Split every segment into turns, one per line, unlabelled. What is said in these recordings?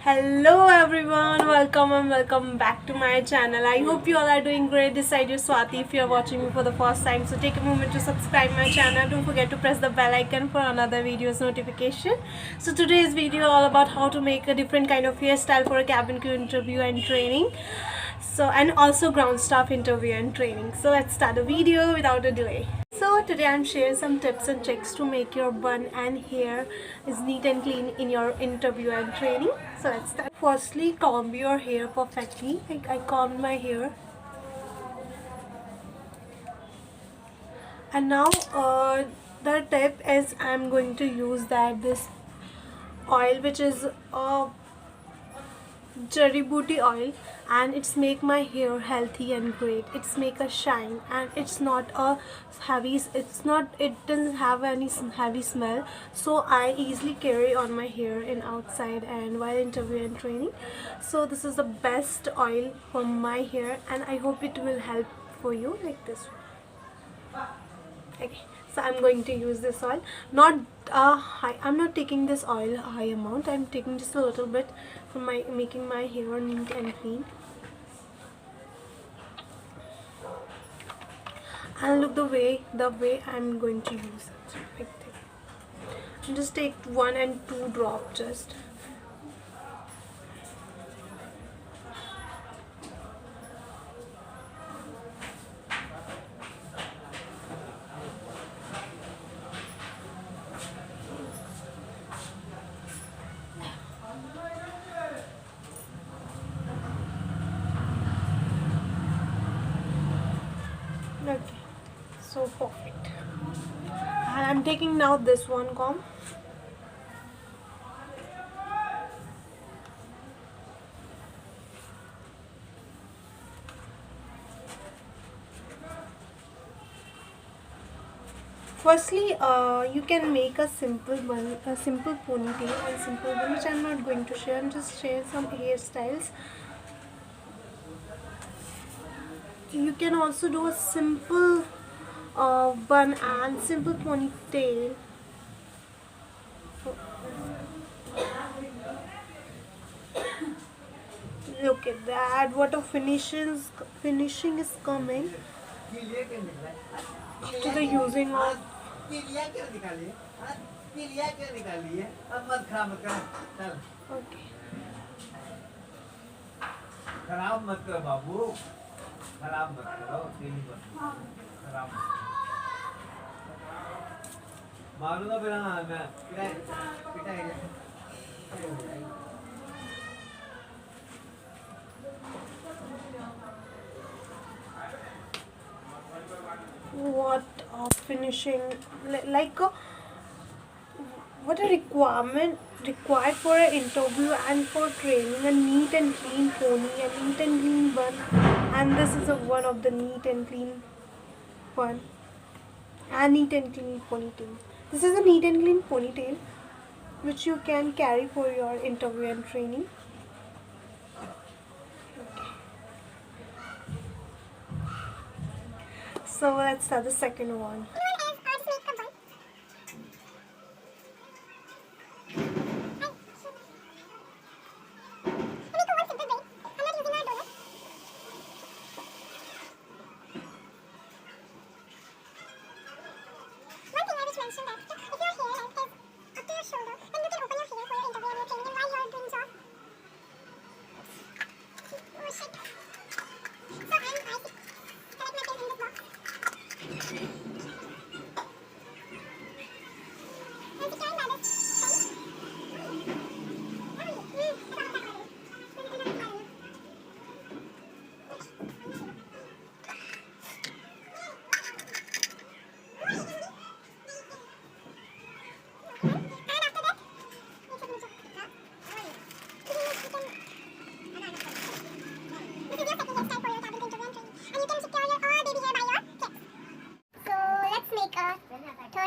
Hello everyone, welcome and welcome back to my channel. I hope you all are doing great. This side is Swati if you are watching me for the first time. So take a moment to subscribe my channel. Don't forget to press the bell icon for another video's notification. So today's video all about how to make a different kind of hairstyle for a cabin crew interview and training. And also ground staff interview and training. So let's start the video without a delay. So today I'm sharing some tips and tricks to make your bun and hair is neat and clean in your interview and training. So let's start. Firstly, comb your hair perfectly. Like I combed my hair. And now the tip is I'm going to use this oil, which is Cherry booty oil, and it's make my hair healthy and great. It's make a shine, and it's not a heavy, it doesn't have any heavy smell, so I easily carry on my hair in outside and while interview and training. So this is the best oil for my hair, and I hope it will help for you like this one. Okay, so I'm going to use this oil, not high. I'm not taking this oil a high amount. I'm taking just a little bit for making my hair neat and clean. And look the way I'm going to use it, like this. And just take 1 and 2 drops just. Okay, so perfect. And I'm taking now this one comb. Firstly, you can make a simple bun, a simple ponytail and simple bun, which I'm not going to share. I'm just share some hairstyles. You can also do a simple bun and simple ponytail. Look at that! What a finishing is coming after the using of. Okay. खराब मत करो बाबू, खराब मत करो, तेली मत खराब मत मारूंगा फिर। हाँ मैं पिटाई what a finishing, like what a required for an interview and for training, a neat and clean pony, a neat and clean bun, and this is one of the neat and clean one, and neat and clean ponytail. This is a neat and clean ponytail which you can carry for your interview and training. So let's start the second one.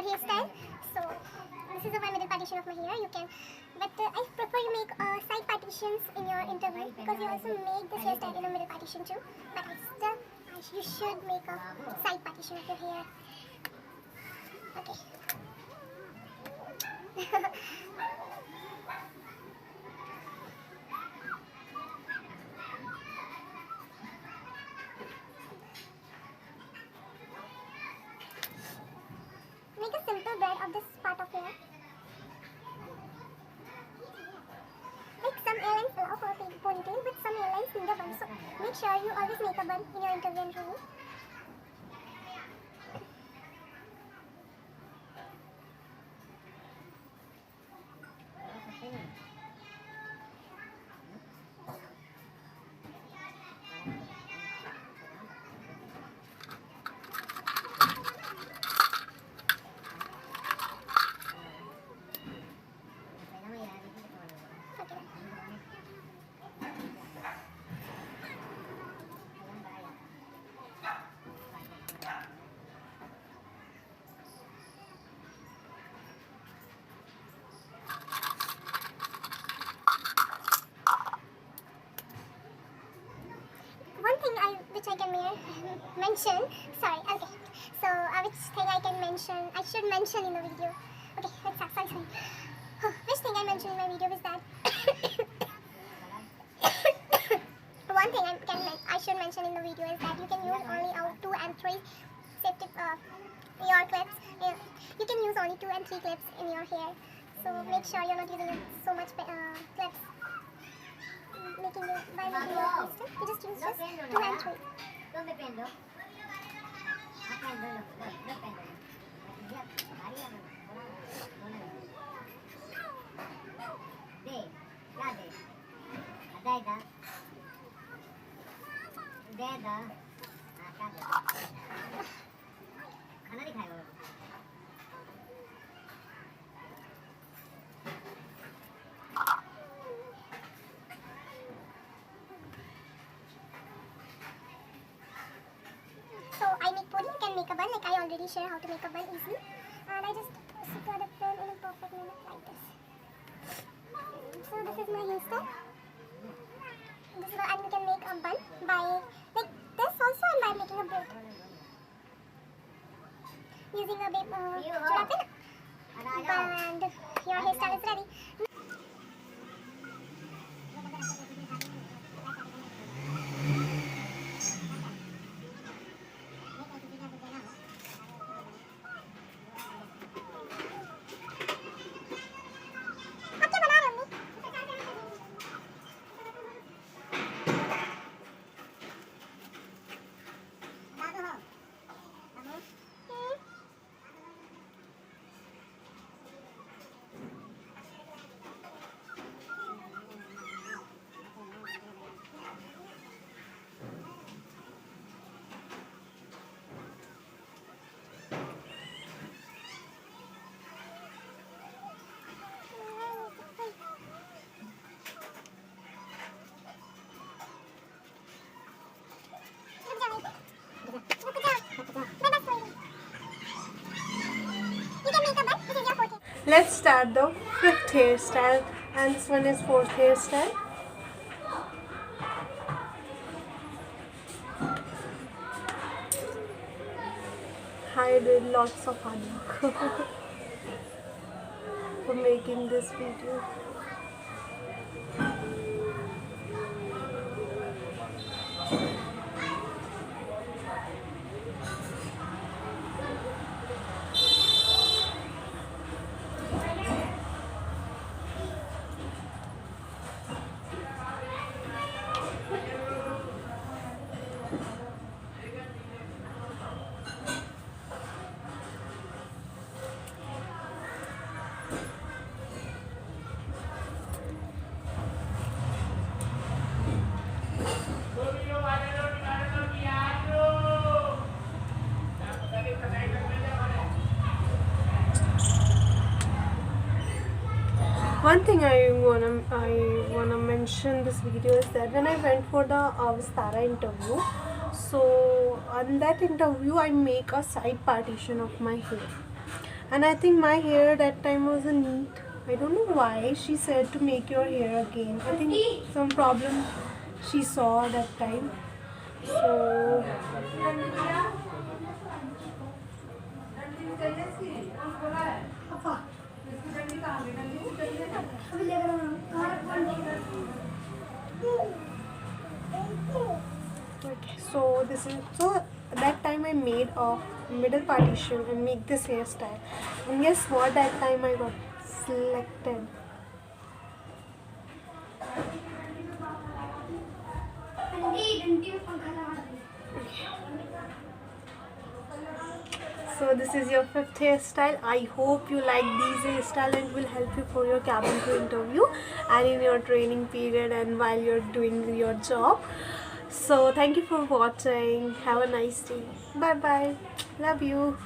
Hairstyle. So this is my middle partition of my hair. You can, but I prefer you make side partitions in your interval because you also make this hairstyle in a middle partition too. But you should make a side partition of your hair. Okay.
side of this part of hair. Like some airlines allow for a ponytail, but some airlines need a bun. So make sure you always make a bun in your interview and training. Which I can mention. Sorry, okay. So, which thing I can mention? I should mention in the video. Okay, let's start. Sorry. Which thing I mentioned in my video is that one thing I should mention in the video is that you can use only 2 and 3 safety your clips. You can use only 2 and 3 clips in your hair. So make sure you're not using so much clips. Making your system, you just use just 2 and 3. So I make pony, you can make a bun, like I already shared how to make a bun easily. And I just secure the bun in a perfect manner like this. So this is my hairstyle. And you can make a bun by like this also, and by making a braid. Using a jura pin. And your hairstyle is ready.
Let's start the 5th hairstyle, and this one is 4th hairstyle. I did lots of hard work for making this video. One thing I wanna mention this video is that when I went for the Vistara interview, so on that interview I make a side partition of my hair, and I think my hair that time was a neat. I don't know why she said to make your hair again. I think some problem she saw that time. So okay, so that time I made a middle partition and make this hairstyle. And guess what? That time I got selected. So this is your fifth hairstyle. I hope you like these hairstyle and will help you for your cabin crew interview and in your training period and while you're doing your job. So thank you for watching. Have a nice day. Bye bye. Love you.